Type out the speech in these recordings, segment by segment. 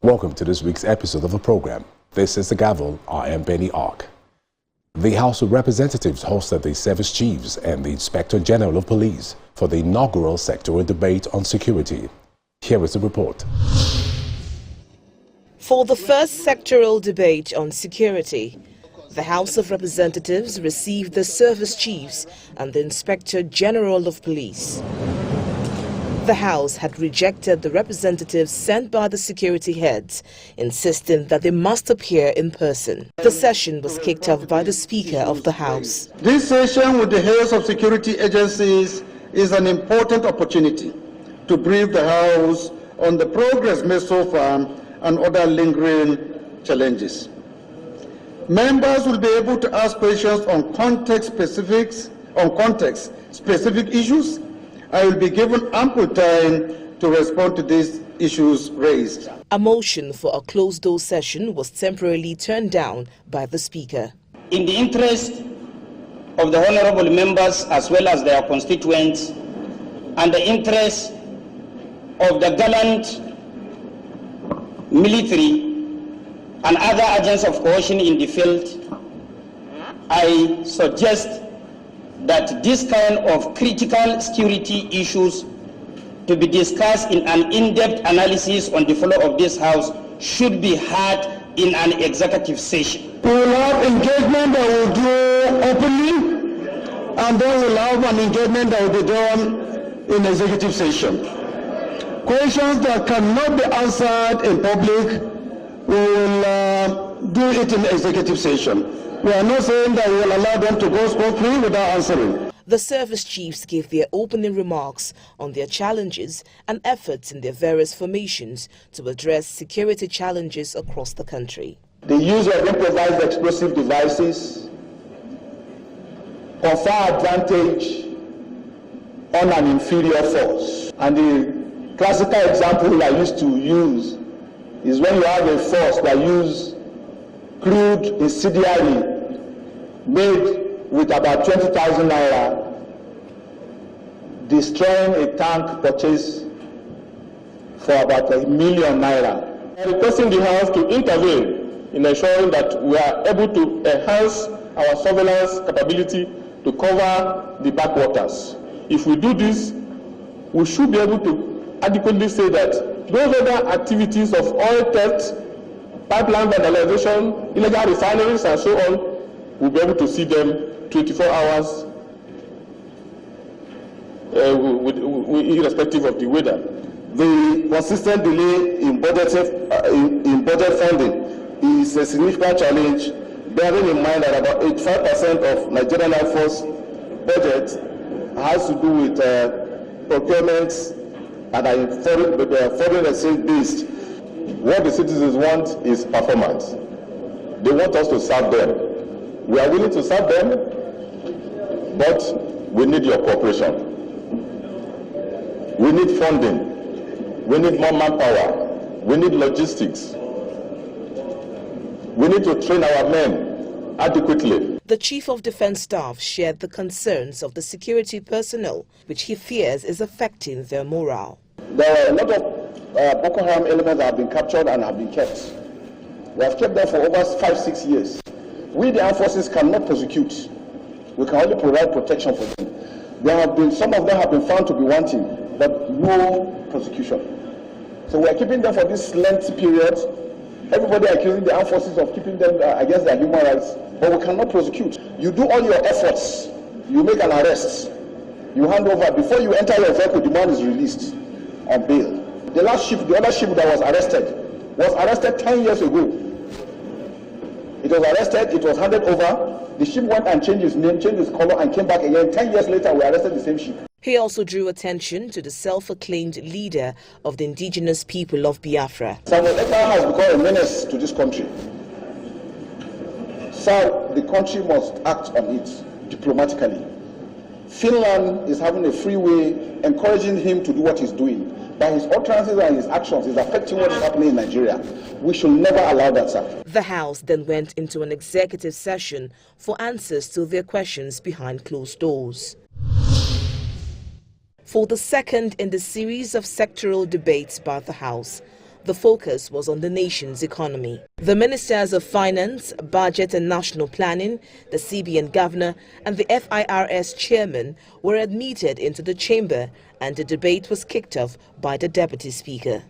Welcome to this week's episode of the program. This is the Gavel. I am Benny Ark. The House of Representatives hosted the service chiefs and the Inspector General of Police for the inaugural sectoral debate on security. Here is the report. For the first sectoral debate on security, the House of Representatives received the service chiefs and the Inspector General of Police. The House had rejected the representatives sent by the security heads, insisting that they must appear in person. The session was kicked off by the Speaker of the House. This session with the heads of security agencies is an important opportunity to brief the House on the progress made so far and other lingering challenges. Members will be able to ask questions on context-specific issues. I will be given ample time to respond to these issues raised. A motion for a closed-door session was temporarily turned down by the Speaker. In the interest of the honorable members as well as their constituents and the interest of the gallant military and other agents of coercion in the field, I suggest that this kind of critical security issues to be discussed in an in-depth analysis on the floor of this House should be had in an executive session. We will have engagement that will do openly, and then we'll have an engagement that will be done in executive session. Questions that cannot be answered in public, we will do it in executive session. We are not saying that we will allow them to go scot-free without answering. The service chiefs gave their opening remarks on their challenges and efforts in their various formations to address security challenges across the country. The use of improvised explosive devices confer advantage on an inferior force. And the classical example I used to use is when you have a force that uses crude incendiary made with about 20,000 naira, destroying a tank purchased for about 1 million naira. I'm requesting the House to intervene in ensuring that we are able to enhance our surveillance capability to cover the backwaters. If we do this, we should be able to adequately say that those other activities of oil theft, pipeline vandalization, illegal refineries and so on, we'll be able to see them 24 hours irrespective of the weather. The consistent delay in budget funding is a significant challenge, bearing in mind that about 85% of Nigerian Air Force budget has to do with procurements and are foreign exchange based. What the citizens want is performance. They want us to serve them. We are willing to serve them, but we need your cooperation. We need funding. We need more manpower. We need logistics. We need to train our men adequately. The Chief of Defense Staff shared the concerns of the security personnel, which he fears is affecting their morale. There are a lot of Boko Haram elements that have been captured and have been kept. We have kept them for over 5-6 years. We, the armed forces, cannot prosecute. We can only provide protection for them. Some of them have been found to be wanting, but no prosecution. So we are keeping them for this lengthy period. Everybody accusing the armed forces of keeping them against their human rights, but we cannot prosecute. You do all your efforts. You make an arrest. You hand over. Before you enter your vehicle, the man is released on bail. The other ship that was arrested 10 years ago. It was arrested, it was handed over, the ship went and changed its name, changed its color, and came back again. 10 years later, we arrested the same ship. He also drew attention to the self-acclaimed leader of the indigenous people of Biafra. Samuel Ekpa has become a menace to this country. So the country must act on it diplomatically. Finland is having a free way, encouraging him to do what he's doing. By his utterances and his actions, is affecting what is happening in Nigeria. We should never allow that, sir. The House then went into an executive session for answers to their questions behind closed doors. For the second in the series of sectoral debates by the House, The focus was on the nation's economy. The Ministers of Finance, Budget and National Planning, the CBN Governor and the FIRS Chairman were admitted into the chamber, and the debate was kicked off by the Deputy Speaker.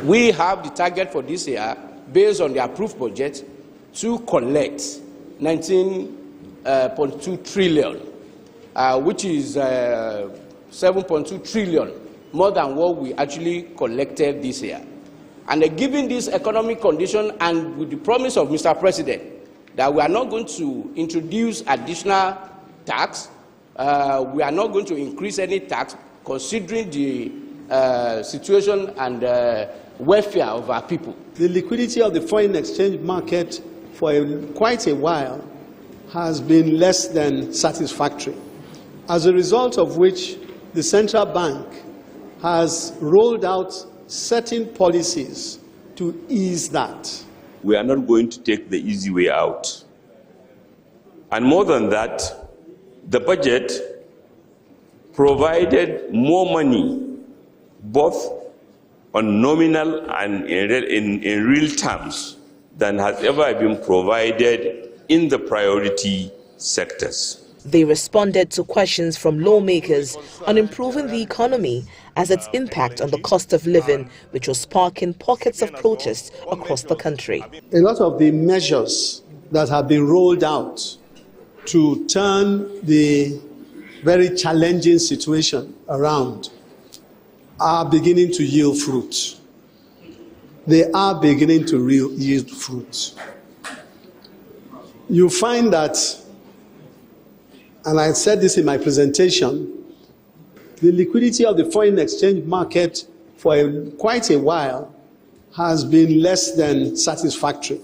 We have the target for this year, based on the approved budget, to collect 19.2 trillion, which is 7.2 trillion more than what we actually collected this year. And given this economic condition and with the promise of Mr. President that we are not going to introduce additional tax, we are not going to increase any tax, considering the situation and welfare of our people. The liquidity of the foreign exchange market for quite a while has been less than satisfactory, as a result of which the central bank has rolled out certain policies to ease that. We are not going to take the easy way out. And more than that, the budget provided more money, both on nominal and in real terms, than has ever been provided in the priority sectors. They responded to questions from lawmakers on improving the economy as its impact on the cost of living, which was sparking pockets of protest across the country. A lot of the measures that have been rolled out to turn the very challenging situation around are beginning to yield fruit. They are beginning to yield fruit. You find that, and I said this in my presentation, the liquidity of the foreign exchange market for quite a while has been less than satisfactory,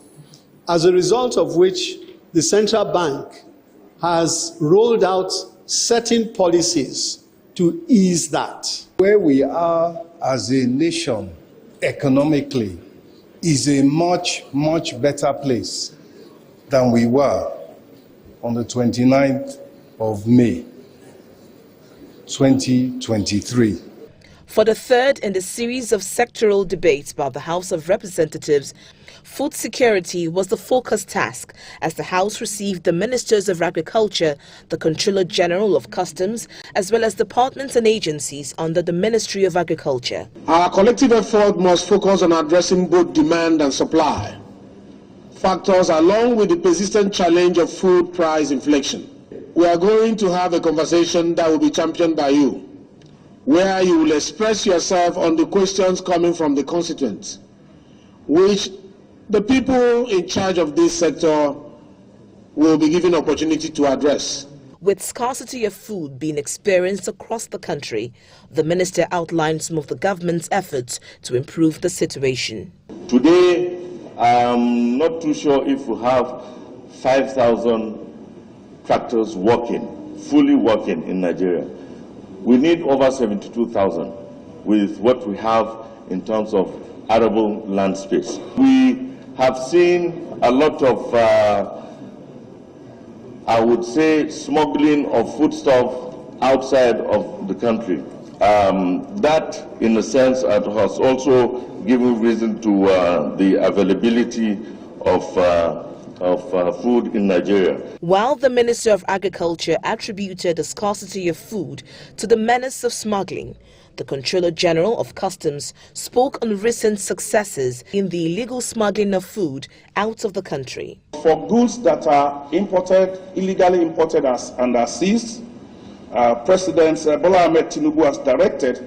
as a result of which the central bank has rolled out certain policies to ease that. Where we are as a nation economically is a much, much better place than we were on the 29th of May, 2023. For the third in the series of sectoral debates by the House of Representatives, food security was the focus task as the House received the Ministers of Agriculture, the Controller General of Customs, as well as departments and agencies under the Ministry of Agriculture. Our collective effort must focus on addressing both demand and supply factors along with the persistent challenge of food price inflation. We are going to have a conversation that will be championed by you, where you will express yourself on the questions coming from the constituents, which the people in charge of this sector will be given opportunity to address. With scarcity of food being experienced across the country, the minister outlined some of the government's efforts to improve the situation. Today, I am not too sure if we have 5,000 tractors working, fully working in Nigeria. We need over 72,000 with what we have in terms of arable land space. We have seen a lot of, I would say, smuggling of foodstuff outside of the country. That, in a sense, has also given reason to the availability of food in Nigeria. While the Minister of Agriculture attributed the scarcity of food to the menace of smuggling, the Controller General of Customs spoke on recent successes in the illegal smuggling of food out of the country. For goods that are imported, illegally imported and are seized, President Bola Ahmed Tinubu has directed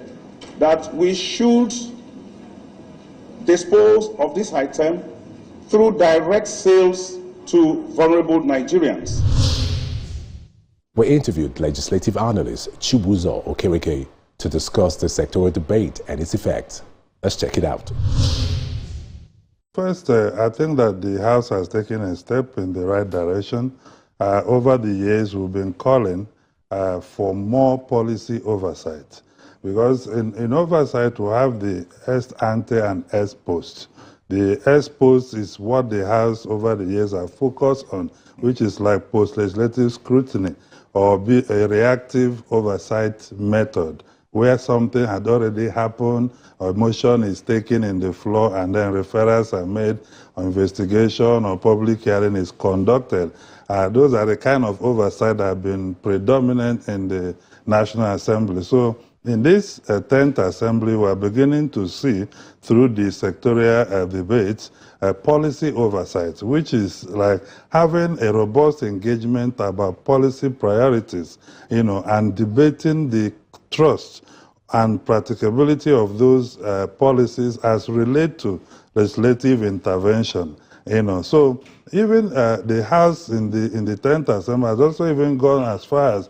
that we should dispose of this item through direct sales to vulnerable Nigerians. We interviewed legislative analyst Chibuzo Okereke to discuss the sectoral debate and its effects. Let's check it out. First, I think that the House has taken a step in the right direction. Over the years, we've been calling for more policy oversight, because in oversight we have the ex ante and ex post. The ex post is what the House over the years have focused on, which is like post-legislative scrutiny or be a reactive oversight method where something had already happened, or motion is taken in the floor, and then referrals are made, or investigation or public hearing is conducted. Those are the kind of oversight that have been predominant in the National Assembly. So in this 10th Assembly, we're beginning to see, through the sectorial debates, policy oversight, which is like having a robust engagement about policy priorities, and debating the trust and practicability of those policies as relate to legislative intervention. So even the House in the 10th Assembly has also even gone as far as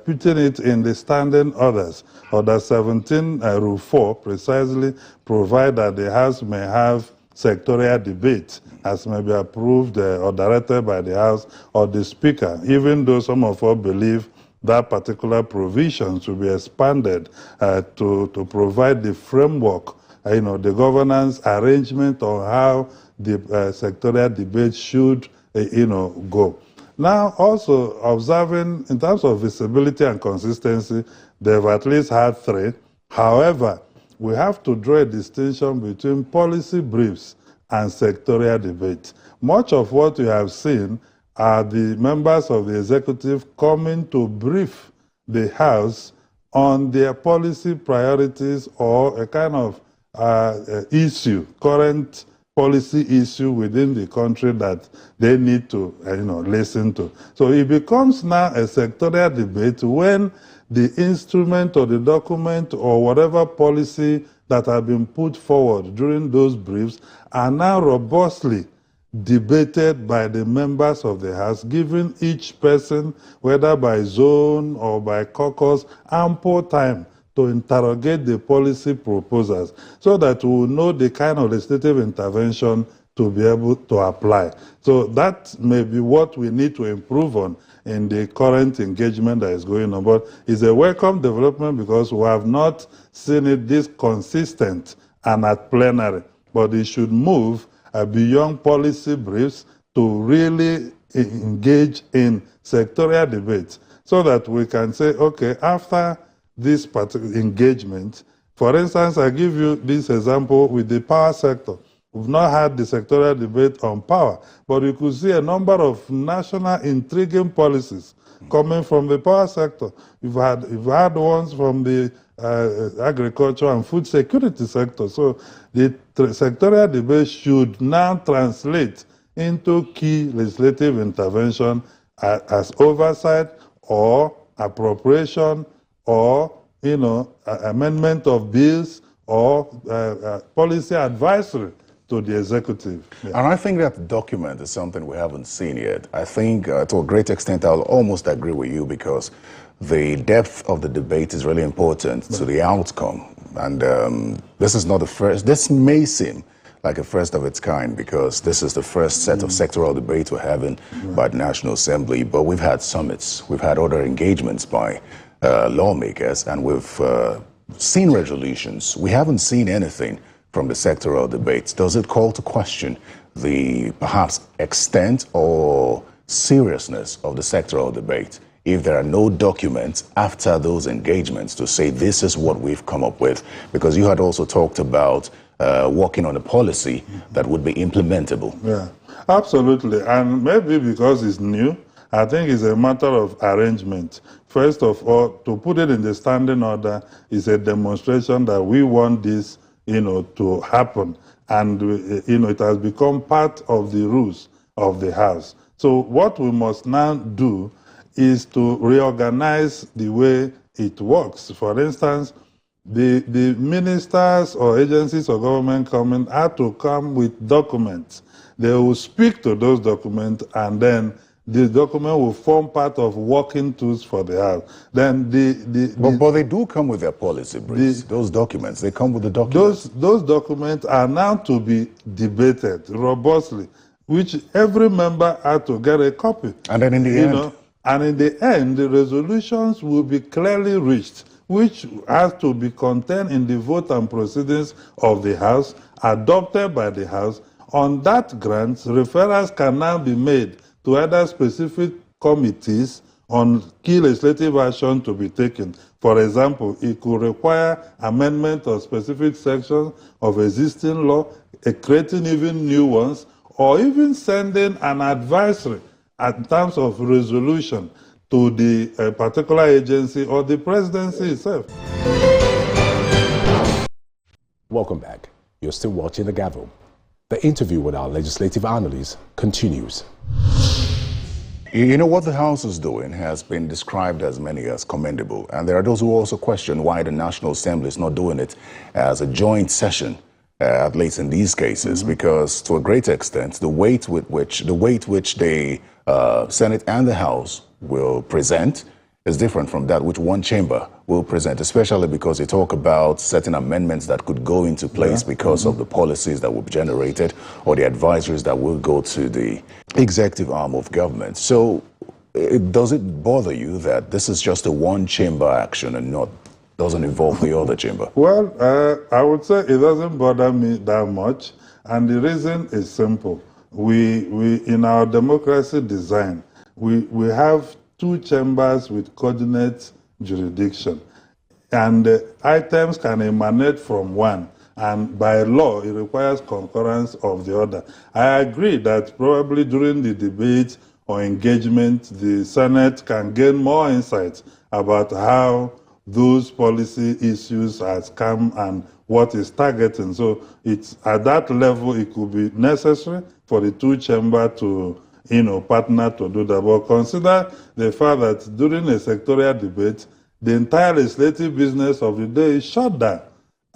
putting it in the standing orders. Order 17 Rule 4 precisely provide that the House may have sectorial debate as may be approved or directed by the House or the Speaker, even though some of us believe that particular provision should be expanded to provide the framework, the governance arrangement on how the sectorial debate should, go. Now, also observing in terms of visibility and consistency, they've at least had 3. However, we have to draw a distinction between policy briefs and sectorial debate. Much of what you have seen are the members of the executive coming to brief the House on their policy priorities or a kind of issue, current policy issue within the country that they need to listen to. So it becomes now a sectorial debate when the instrument or the document or whatever policy that have been put forward during those briefs are now robustly debated by the members of the House, giving each person, whether by zone or by caucus, ample time to interrogate the policy proposals so that we will know the kind of legislative intervention to be able to apply. So that may be what we need to improve on in the current engagement that is going on. But it's a welcome development because we have not seen it this consistent and at plenary. But it should move beyond policy briefs to really engage in sectorial debates so that we can say, okay, after this particular engagement, for instance, I give you this example with the power sector. We've not had the sectorial debate on power, but you could see a number of national intriguing policies coming from the power sector. You've had ones from the agriculture and food security sector. So the sectorial debate should now translate into key legislative intervention as oversight or appropriation or amendment of bills or policy advisory to the executive. Yeah. And I think that document is something we haven't seen yet. I think to a great extent I'll almost agree with you because the depth of the debate is really important to the outcome. And this is not the first. This may seem like a first of its kind because this is the first set of sectoral debates we're having by the National Assembly. But we've had summits, we've had other engagements by lawmakers, and we've seen resolutions. We haven't seen anything from the sectoral debates. Does it call to question the perhaps extent or seriousness of the sectoral debate if there are no documents after those engagements to say this is what we've come up with? Because you had also talked about working on a policy that would be implementable. Yeah, absolutely. And maybe because it's new, I think it's a matter of arrangement. First of all, to put it in the standing order is a demonstration that we want this to happen. And, it has become part of the rules of the House. So what we must now do is to reorganize the way it works. For instance, the ministers or agencies or government coming have to come with documents. They will speak to those documents and then the document will form part of working tools for the House. Then but they do come with their policy briefs. Those documents, they come with the documents. Those documents are now to be debated robustly, which every member had to get a copy. And then in the end, the resolutions will be clearly reached, which has to be contained in the vote and proceedings of the House, adopted by the House. On that grounds, referrals can now be made to either specific committees on key legislative action to be taken. For example, it could require amendment of specific sections of existing law, creating even new ones, or even sending an advisory in terms of resolution to the particular agency or the presidency itself. Welcome back. You're still watching The Gavel. The interview with our legislative analyst continues. You know, what the House is doing has been described as many as commendable. And there are those who also question why the National Assembly is not doing it as a joint session, at least in these cases, because to a great extent, the weight which the Senate and the House will present is different from that which one chamber will present, especially because they talk about certain amendments that could go into place because of the policies that will be generated or the advisories that will go to the executive arm of government. So does it bother you that this is just a one-chamber action and doesn't involve the other chamber? Well, I would say it doesn't bother me that much, and the reason is simple. We in our democracy design, we have two chambers with coordinate jurisdiction, and items can emanate from one, and by law it requires concurrence of the other. I agree that probably during the debate or engagement, the Senate can gain more insights about how those policy issues has come and what is targeting. So it's at that level it could be necessary for the two chamber to partner to do that. But consider the fact that during a sectorial debate, the entire legislative business of the day is shut down.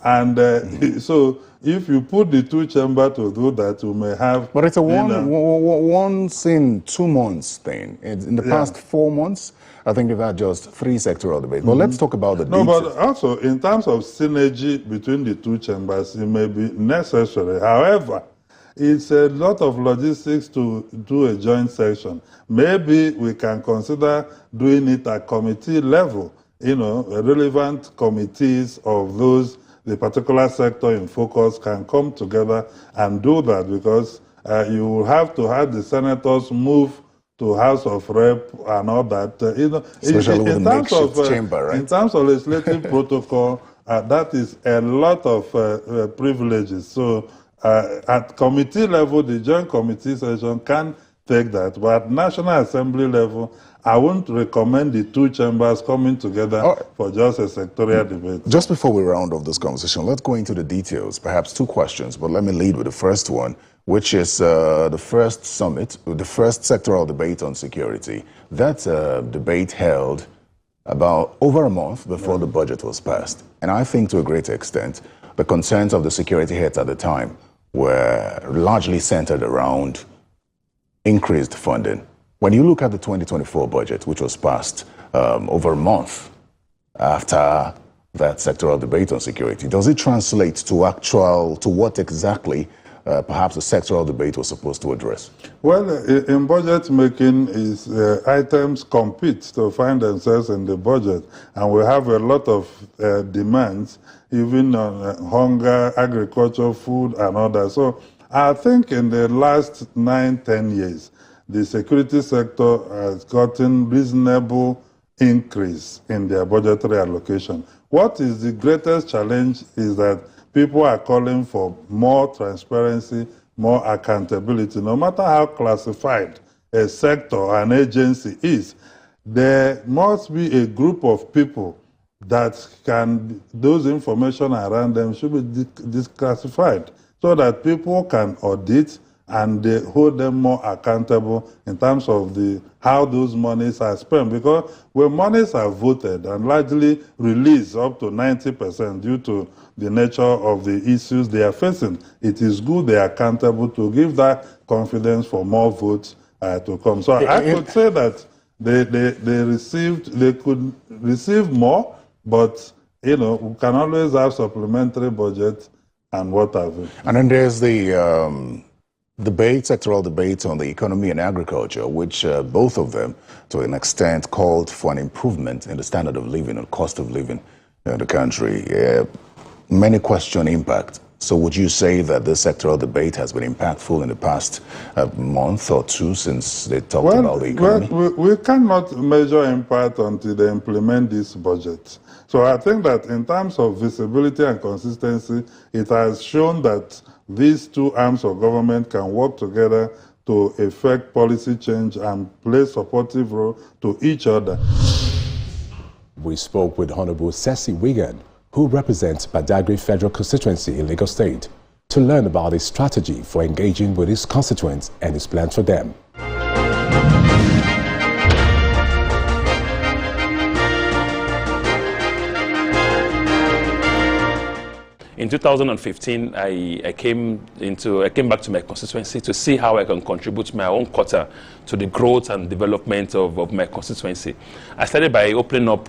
And so if you put the two chambers to do that, you may have... But it's a once in 2 months thing. In the past 4 months, I think we've had just 3 sectoral debates. But let's talk about the details. No, but also in terms of synergy between the two chambers, it may be necessary. However, it's a lot of logistics to do a joint session. Maybe we can consider doing it at committee level, relevant committees of the particular sector in focus can come together and do that, because you will have to have the senators move to House of Rep and all that. Especially with the makeshift chamber, right? In terms of legislative protocol, that is a lot of privileges. So at committee level, the joint committee session can take that. But at National Assembly level, I wouldn't recommend the two chambers coming together for just a sectorial debate. Just before we round off this conversation, let's go into the details. Perhaps 2 questions, but let me lead with the first one, which is the first summit, the first sectoral debate on security. That debate held about over a month before the budget was passed. And I think to a great extent, the concerns of the security heads at the time were largely centered around increased funding. When you look at the 2024 budget, which was passed over a month after that sectoral debate on security, does it translate to what exactly perhaps the sectoral debate was supposed to address? Well, in budget making, items compete to find themselves in the budget, and we have a lot of demands, even on hunger, agriculture, food, and others. So I think in the last 9-10 years, the security sector has gotten reasonable increase in their budgetary allocation. What is the greatest challenge is that people are calling for more transparency, more accountability. No matter how classified a sector, an agency is, there must be a group of people that those information around them should be declassified so that people can audit and they hold them more accountable in terms of how those monies are spent. Because when monies are voted and largely released up to 90% due to the nature of the issues they are facing, it is good they are accountable to give that confidence for more votes to come. So I could say that they could receive more, but we can always have supplementary budget and what have you. And then there's the sectoral debate on the economy and agriculture, which both of them, to an extent, called for an improvement in the standard of living and cost of living in the country. Many question impact. So would you say that this sectoral debate has been impactful in the past month or two since they talked about the economy? We cannot measure impact until they implement this budget. So I think that in terms of visibility and consistency, it has shown that these two arms of government can work together to effect policy change and play supportive role to each other. We spoke with Honorable Ceci Wigan, who represents Badagry Federal Constituency in Lagos State, to learn about his strategy for engaging with his constituents and his plans for them. In 2015, I came back to my constituency to see how I can contribute my own quota to the growth and development of my constituency. I started by opening up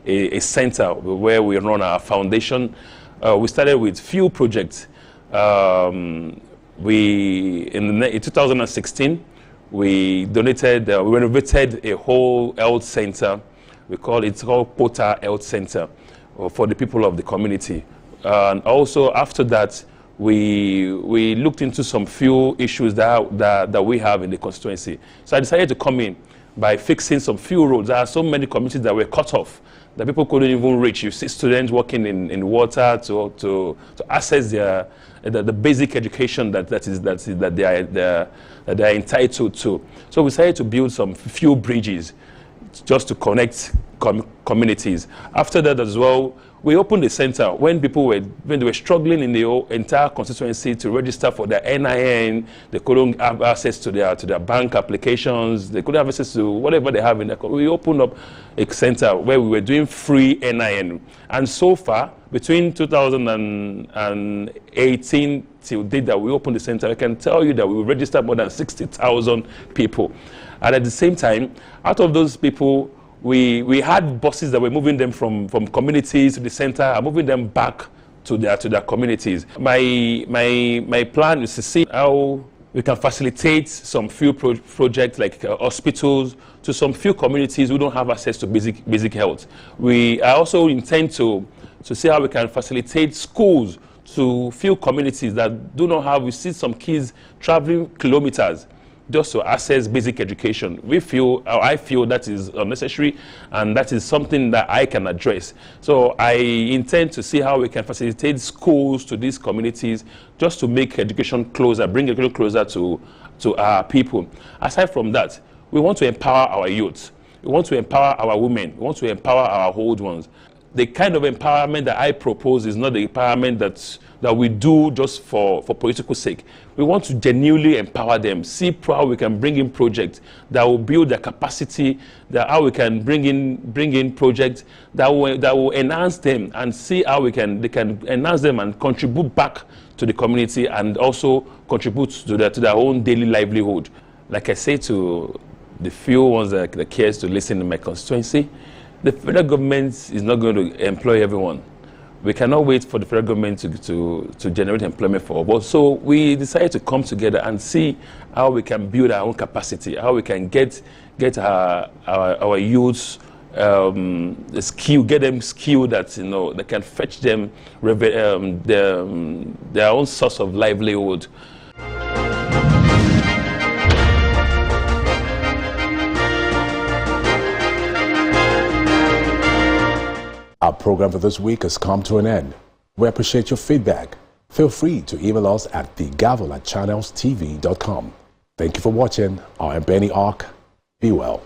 a center where we run our foundation. We started with few projects. In 2016, we donated, we renovated a whole health center. It's called Pota Health Center, for the people of the community. And also after that, we looked into some few issues that we have in the constituency. So I decided to come in by fixing some few roads. There are so many communities that were cut off that people couldn't even reach. You see students working in water to access the basic education that they are entitled to. So we decided to build some few bridges just to connect communities. After that as well, we opened the center when they were struggling in the entire constituency to register for their NIN. They couldn't have access to their bank applications. They couldn't have access to whatever they have in their. We opened up a center where we were doing free NIN, and so far between 2018 till date that we opened the center, I can tell you that we registered more than 60,000 people, and at the same time, out of those people, we had buses that were moving them from communities to the center and moving them back to their communities. My plan is to see how we can facilitate some few projects like hospitals to some few communities who don't have access to basic health. I also intend to see how we can facilitate schools to few communities that do not have. We see some kids traveling kilometers just to access basic education. I feel that is unnecessary, and that is something that I can address. So I intend to see how we can facilitate schools to these communities just to make education closer, bring education closer to our people. Aside from that, we want to empower our youth. We want to empower our women. We want to empower our old ones. The kind of empowerment that I propose is not the empowerment that we do just for political sake. We want to genuinely empower them, see how we can bring in projects that will build their capacity, how we can bring in projects that will enhance them, and see how they can enhance them and contribute back to the community and also contribute to their own daily livelihood. Like I say to the few ones that cares to listen in my constituency, the federal government is not going to employ everyone. We cannot wait for the federal government to generate employment for us. So we decided to come together and see how we can build our own capacity, how we can get our youths the skill, get them skill that that can fetch them their own source of livelihood. Our program for this week has come to an end. We appreciate your feedback. Feel free to email us at thegavel@channelstv.com. Thank you for watching. I am Benny Ark. Be well.